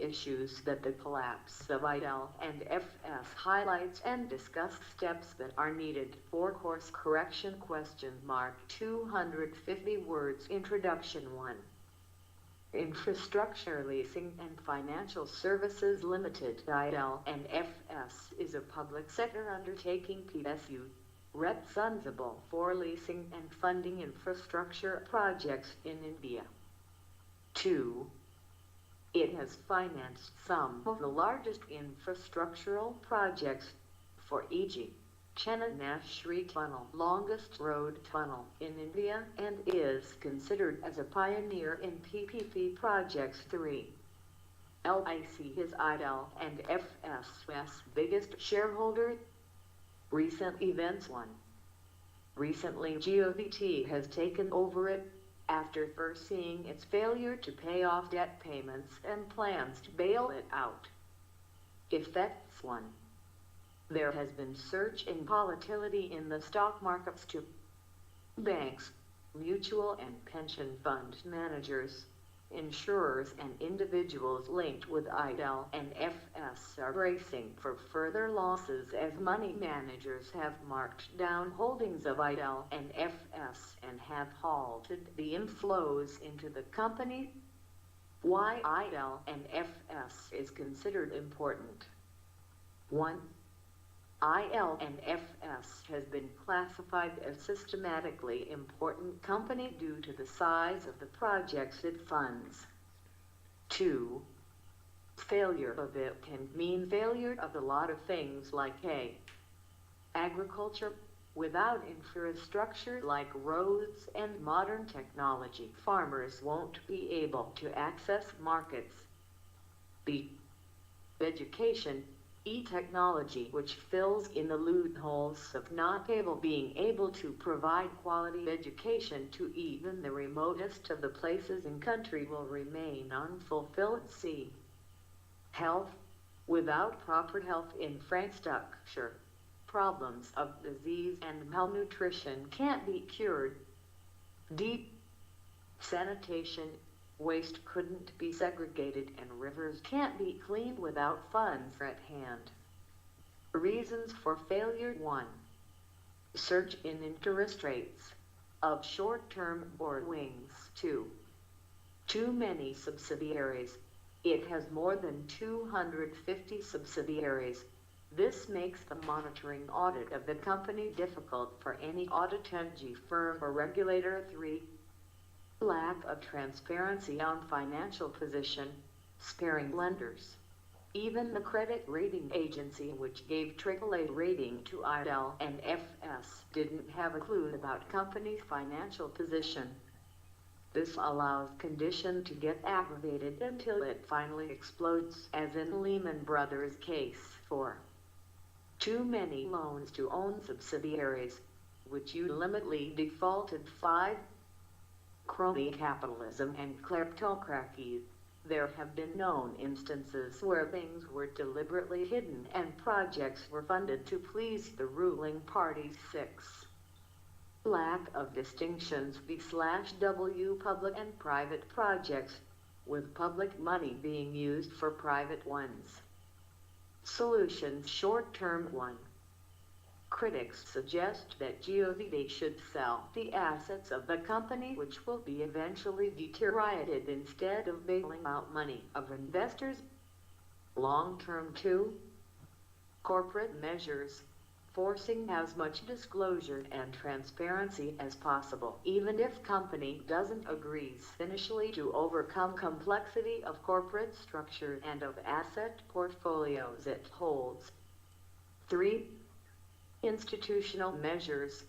issues that the collapse of IL&FS highlights and discuss steps that are needed for course correction. 250 words. Introduction. 1. Infrastructure Leasing and Financial Services Limited IL&FS is a public sector undertaking PSU responsible for leasing and funding infrastructure projects in India. 2. It has financed some of the largest infrastructural projects, for e.g. Chennai-Nashri Tunnel, longest road tunnel in India, and is considered as a pioneer in PPP projects. 3. LIC is IL&FS's biggest shareholder. Recent events. 1. Recently GOVT has taken over it, after first seeing its failure to pay off debt payments and plans to bail it out. Effects. 1. There has been surge in volatility in the stock markets to banks, mutual and pension fund managers, insurers and individuals linked with IL&FS are bracing for further losses as money managers have marked down holdings of IL&FS and have halted the inflows into the company. Why IL&FS is considered important. 1. IL&FS has been classified as systematically important company due to the size of the projects it funds. 2. Failure of it can mean failure of a lot of things like agriculture. Without infrastructure like roads and modern technology, farmers won't be able to access markets. B. Education. E-technology, which fills in the loopholes of not being able to provide quality education to even the remotest of the places in country, will remain unfulfilled. C. Health. Without proper health infrastructure, problems of disease and malnutrition can't be cured. D. Sanitation. Waste couldn't be segregated and rivers can't be cleaned without funds at hand. Reasons for failure. 1. Surge in interest rates of short-term borrowings. 2. Too many subsidiaries. It has more than 250 subsidiaries. This makes the monitoring audit of the company difficult for any auditing firm or regulator. 3. Lack of transparency on financial position, sparing lenders. Even the credit rating agency which gave AAA rating to IL&FS didn't have a clue about company's financial position. This allows condition to get aggravated until it finally explodes, as in Lehman Brothers case. 4. Too many loans to own subsidiaries, which ultimately defaulted. 5. Crony capitalism and kleptocracy. There have been known instances where things were deliberately hidden and projects were funded to please the ruling party. 6. Lack of distinctions v/w public and private projects, with public money being used for private ones. Solutions. Short-term. 1. Critics suggest that GOVT should sell the assets of the company, which will be eventually deteriorated, instead of bailing out money of investors. Long-term. 2. Corporate measures. Forcing as much disclosure and transparency as possible, even if company doesn't agree initially, to overcome complexity of corporate structure and of asset portfolios it holds. 3. Institutional measures,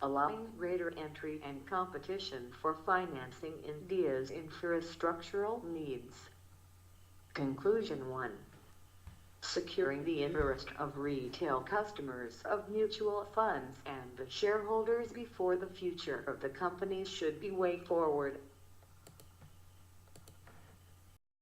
allowing greater entry and competition for financing India's infrastructural needs. Conclusion. 1. Securing the interest of retail customers of mutual funds and the shareholders before the future of the company should be way forward.